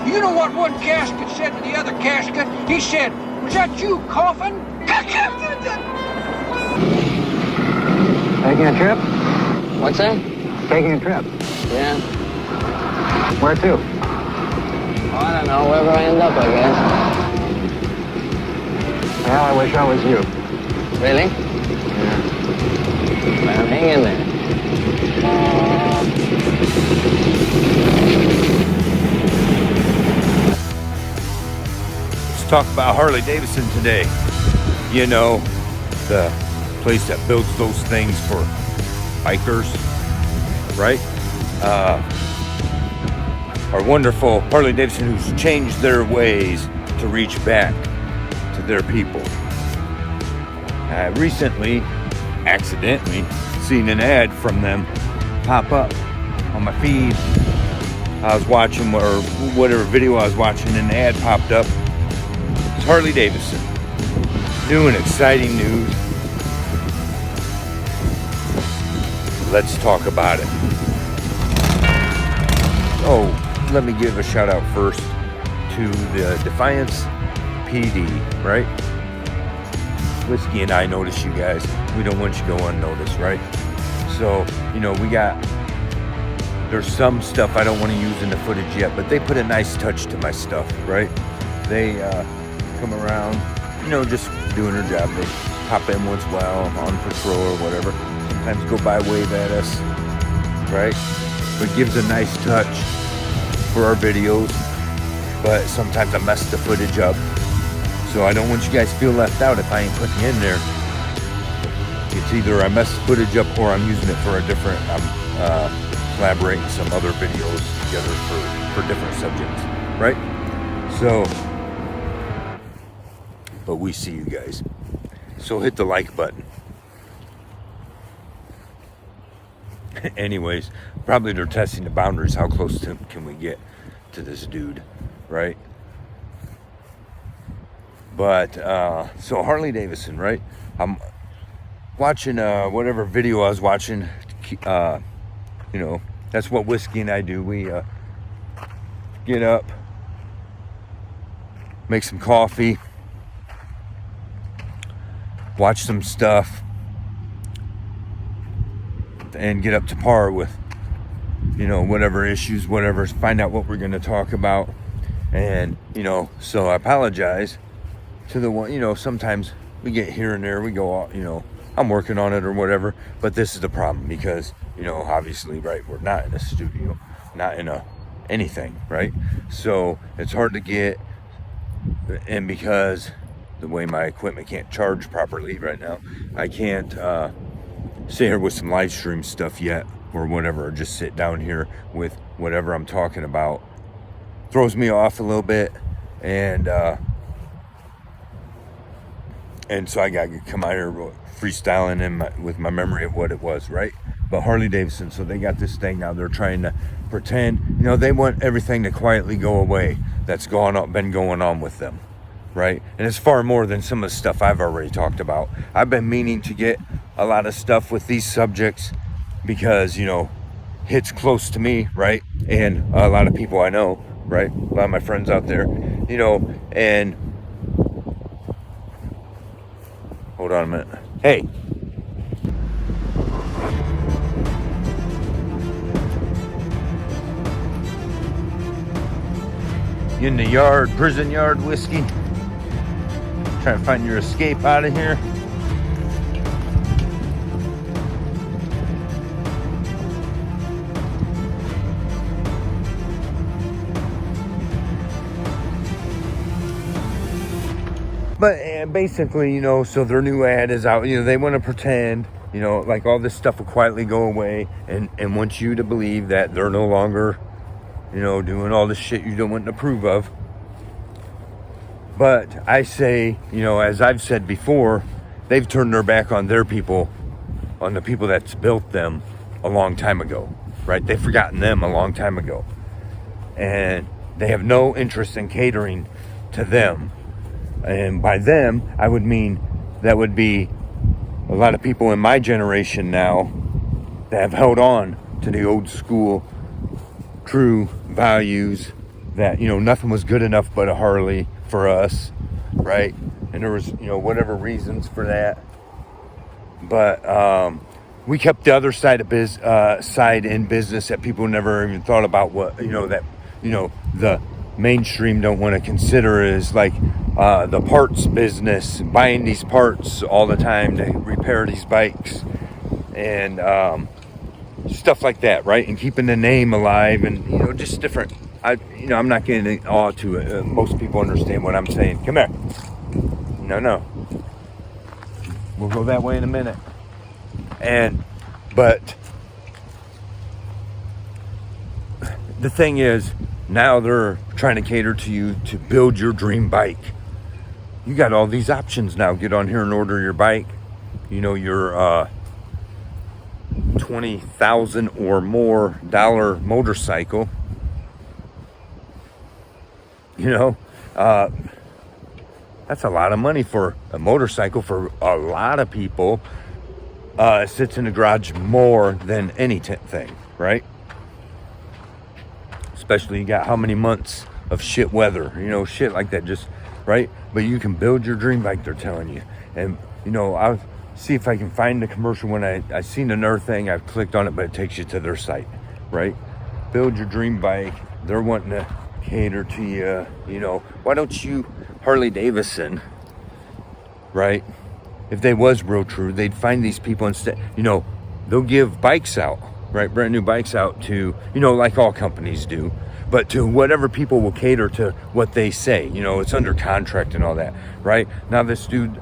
You know what one casket said to the other casket? He said, "Was that you coughing?" Taking a trip? What's that? Taking a trip. Yeah. Where to? Oh, I don't know, wherever I end up, I guess. Well, I wish I was you. Really? Yeah. Well, hang in there. Let's talk about Harley Davidson today. You know, the place that builds those things for bikers, right? Our wonderful Harley Davidson, who's changed their ways to reach back to their people. I recently, accidentally, seen an ad from them pop up on my feed. I was watching, or whatever video I was watching, and the ad popped up. It's Harley Davidson. New and exciting news. Let's talk about it. Oh, let me give a shout out first to the Defiance PD, right? Whiskey and I notice you guys. We don't want you to go unnoticed, right? So, you know, there's some stuff I don't want to use in the footage yet, but they put a nice touch to my stuff, right? They come around, you know, just doing their job. They pop in once in a while on patrol or whatever. Sometimes go by, wave at us, right? But it gives a nice touch for our videos, but sometimes I mess the footage up. So I don't want you guys to feel left out if I ain't putting you in there. It's either I mess the footage up or I'm using it for a different, I'm collaborating some other videos together for different subjects, right? So, but we see you guys. So hit the like button. Anyways, probably they're testing the boundaries. How close can we get to this dude, right? But, so Harley Davidson, right? I'm watching whatever video I was watching. You know, that's what Whiskey and I do. We get up, make some coffee, watch some stuff, and get up to par with, you know, whatever issues, whatever, find out what we're going to talk about. And, you know, so I apologize to the one, you know, sometimes we get here and there, we go off, you know, I'm working on it or whatever, but this is the problem because, you know, obviously, right, we're not in a studio, not in anything, right? So it's hard to get, and because the way my equipment can't charge properly right now, I can't sit here with some live stream stuff yet or whatever, or just sit down here with whatever I'm talking about. Throws me off a little bit, and so I got to come out here freestyling with my memory of what it was, right? But Harley Davidson, so they got this thing now. They're trying to pretend, you know, they want everything to quietly go away that's been going on with them, right? And it's far more than some of the stuff I've already talked about. I've been meaning to get a lot of stuff with these subjects because, you know, hits close to me, right? And a lot of people I know, right? A lot of my friends out there, you know, and hold on a minute. Hey. You in the yard, prison yard, Whiskey? Trying to find your escape out of here. But basically, you know, so their new ad is out. You know, they want to pretend, you know, like all this stuff will quietly go away and want you to believe that they're no longer, you know, doing all this shit you don't want to approve of. But I say, you know, as I've said before, they've turned their back on their people, on the people that's built them a long time ago, right? They've forgotten them a long time ago. And they have no interest in catering to them. And by them, I would mean that would be a lot of people in my generation now that have held on to the old school, true values, that, you know, nothing was good enough but a Harley for us, right? And there was, you know, whatever reasons for that. But we kept the other side of side in business that people never even thought about, what, you know, that, you know, the mainstream don't want to consider, is like the parts business, buying these parts all the time to repair these bikes and stuff like that, right? And keeping the name alive, and, you know, just different. I'm not getting all to it. Most people understand what I'm saying. Come here. No. We'll go that way in a minute. But the thing is, now they're trying to cater to you to build your dream bike. You got all these options now. Get on here and order your bike. You know, your $20,000 or more motorcycle. You know, that's a lot of money for a motorcycle. For a lot of people, it sits in the garage more than any thing, right? Especially you got how many months of shit weather, you know, shit like that, just, right? But you can build your dream bike, they're telling you. And, you know, I'll see if I can find the commercial. When I seen another thing, I've clicked on it, but it takes you to their site, right? Build your dream bike. They're wanting to cater to you, you know. Why don't you, Harley Davidson, right? If they was real true, they'd find these people instead, you know, they'll give bikes out, right? Brand new bikes out to, you know, like all companies do, but to whatever people will cater to what they say, you know, it's under contract and all that, right? Now this dude,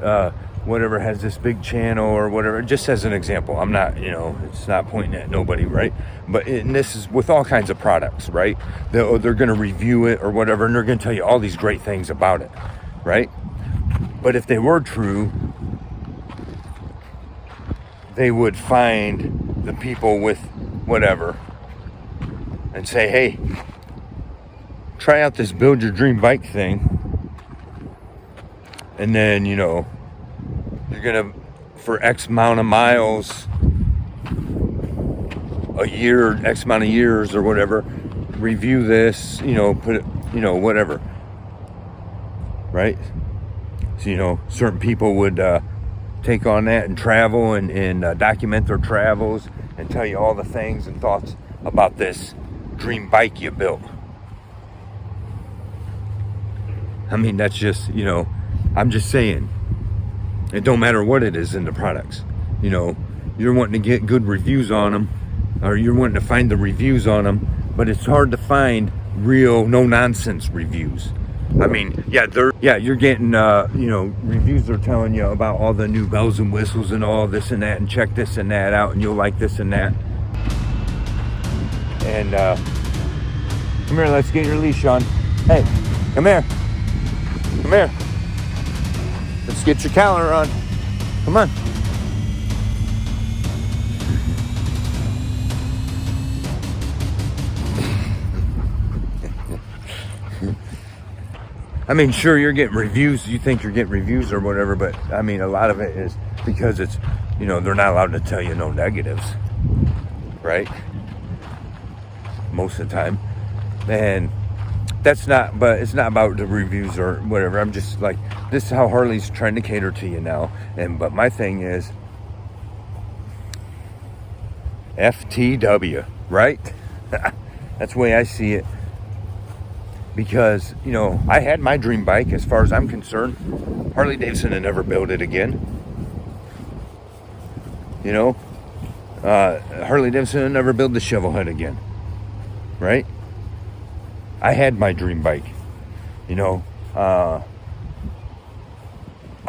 whatever, has this big channel or whatever, just as an example. I'm not, you know, it's not pointing at nobody, right? But and this is with all kinds of products, right? They're going to review it or whatever, and they're going to tell you all these great things about it, right? But if they were true, they would find the people with whatever and say, hey, try out this build your dream bike thing. And then, you know, you're going to, for X amount of miles, a year, X amount of years or whatever, review this, you know, put it, you know, whatever. Right? So, you know, certain people would take on that and travel and document their travels and tell you all the things and thoughts about this dream bike you built. I mean, that's just, you know, I'm just saying, it don't matter what it is in the products. You know, you're wanting to get good reviews on them, or you're wanting to find the reviews on them, but it's hard to find real, no-nonsense reviews. I mean, you're getting, you know, reviews are telling you about all the new bells and whistles and all this and that, and check this and that out, and you'll like this and that. And, come here, let's get your leash on. Hey, come here. Come here. Let's get your collar on. Come on. I mean, sure, you're getting reviews. You think you're getting reviews or whatever, but I mean, a lot of it is because it's, you know, they're not allowed to tell you no negatives, right? Most of the time. And that's not, but it's not about the reviews or whatever. I'm just like, this is how Harley's trying to cater to you now. But my thing is FTW, right? That's the way I see it. Because, you know, I had my dream bike as far as I'm concerned. Harley Davidson had never built it again. You know, Harley Davidson had never built the Shovelhead again. Right? I had my dream bike. You know, I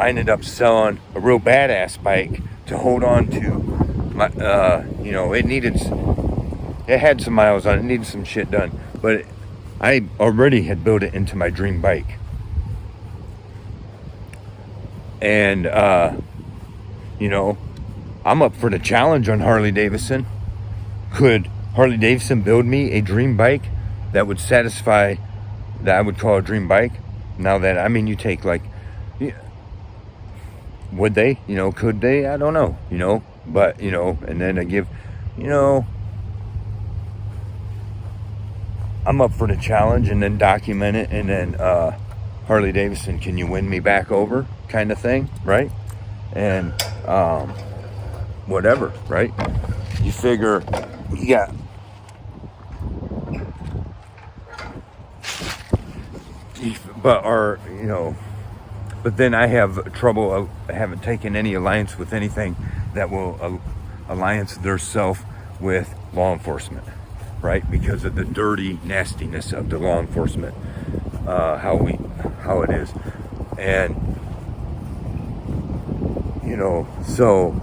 ended up selling a real badass bike to hold on to. My, you know, it had some miles on it, needed some shit done. But I already had built it into my dream bike. And, you know, I'm up for the challenge on Harley Davidson. Could Harley Davidson build me a dream bike that would satisfy, that I would call a dream bike? Now that, I mean, you take like, would they, you know, could they? I don't know, you know, but, you know, and then I give, you know, I'm up for the challenge, and then document it, and then Harley Davidson, can you win me back over, kind of thing, right? And whatever, right? You figure you got but then I have trouble. I haven't taken any alliance with anything that will alliance theirself with law enforcement, right? Because of the dirty nastiness of the law enforcement, how it is, and so.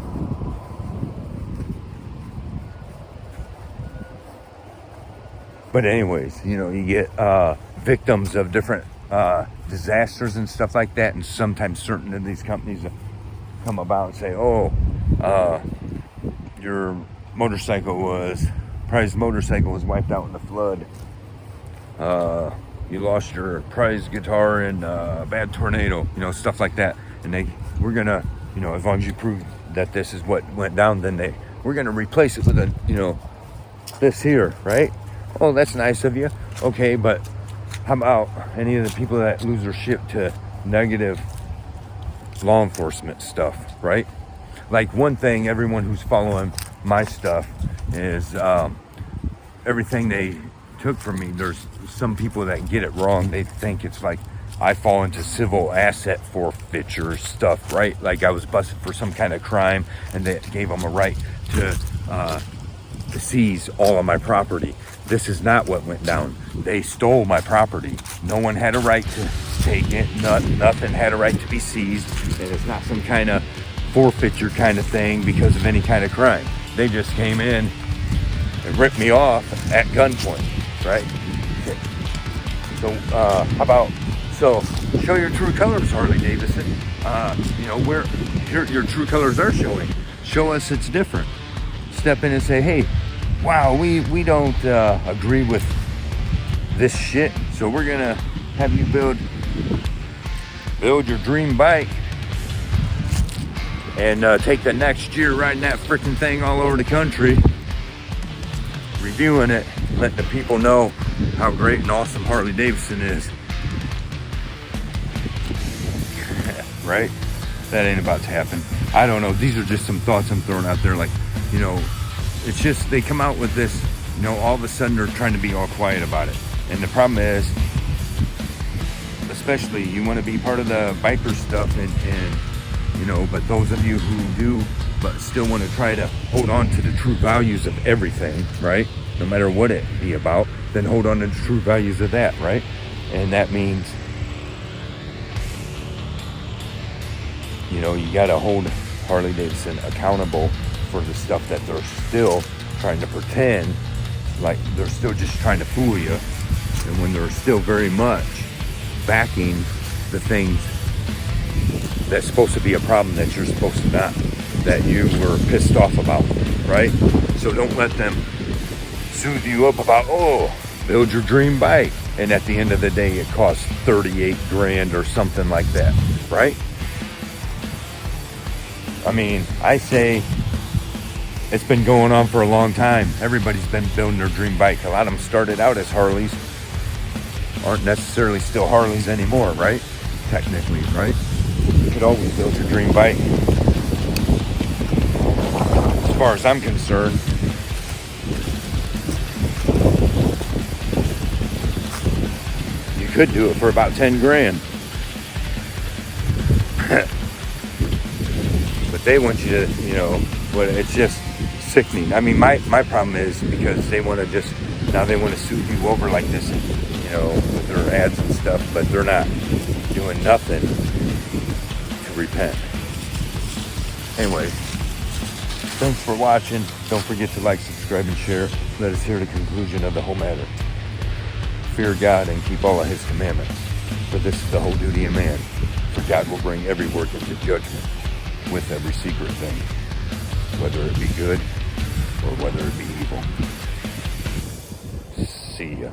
But anyways, you get victims of different disasters and stuff like that, and sometimes certain of these companies come about and say, "Oh, your prized motorcycle was wiped out in the flood. You lost your prized guitar in a bad tornado," stuff like that. And we're gonna, as long as you prove that this is what went down, then we're gonna replace it with this here, right? Oh, that's nice of you. Okay, but how about any of the people that lose their shit to negative law enforcement stuff, right? Like, one thing, everyone who's following my stuff is everything they took from me. There's some people that get it wrong. They think it's like I fall into civil asset forfeiture stuff, right? Like I was busted for some kind of crime and they gave them a right to seize all of my property. This is not what went down. They stole my property. No one had a right to take it. Nothing had a right to be seized. And it's not some kind of forfeiture kind of thing because of any kind of crime. They just came in and ripped me off at gunpoint, right? Okay. So, show your true colors, Harley Davidson. Where your true colors are showing. Show us it's different. Step in and say, hey, wow, we don't agree with this shit, so we're gonna have you build your dream bike and take the next year riding that freaking thing all over the country, reviewing it, letting the people know how great and awesome Harley Davidson is. Right? That ain't about to happen. I don't know. These are just some thoughts I'm throwing out there. Like, it's just they come out with this, all of a sudden they're trying to be all quiet about it. And the problem is, especially you want to be part of the biker stuff and but those of you who do but still want to try to hold on to the true values of everything, right? No matter what it be about, then hold on to the true values of that, right? And that means you got to hold Harley Davidson accountable for the stuff that they're still trying to pretend like they're still just trying to fool you, and when they're still very much backing the things that's supposed to be a problem that you're supposed to not, that you were pissed off about, right? So don't let them soothe you up about, build your dream bike, and at the end of the day it costs $38,000 or something like that, right? I mean, I say it's been going on for a long time. Everybody's been building their dream bike. A lot of them started out as Harleys, aren't necessarily still Harleys anymore, right? Technically, right? You could always build your dream bike. As far as I'm concerned, you could do it for about $10,000. But they want you to, it's just sickening. I mean, my problem is because they want to soothe you over like this, with their ads and stuff, but they're not doing nothing to repent. Anyway, thanks for watching. Don't forget to like, subscribe, and share. Let us hear the conclusion of the whole matter. Fear God and keep all of his commandments, for this is the whole duty of man. For God will bring every work into judgment with every secret thing, whether it be good or whether it be evil. See ya.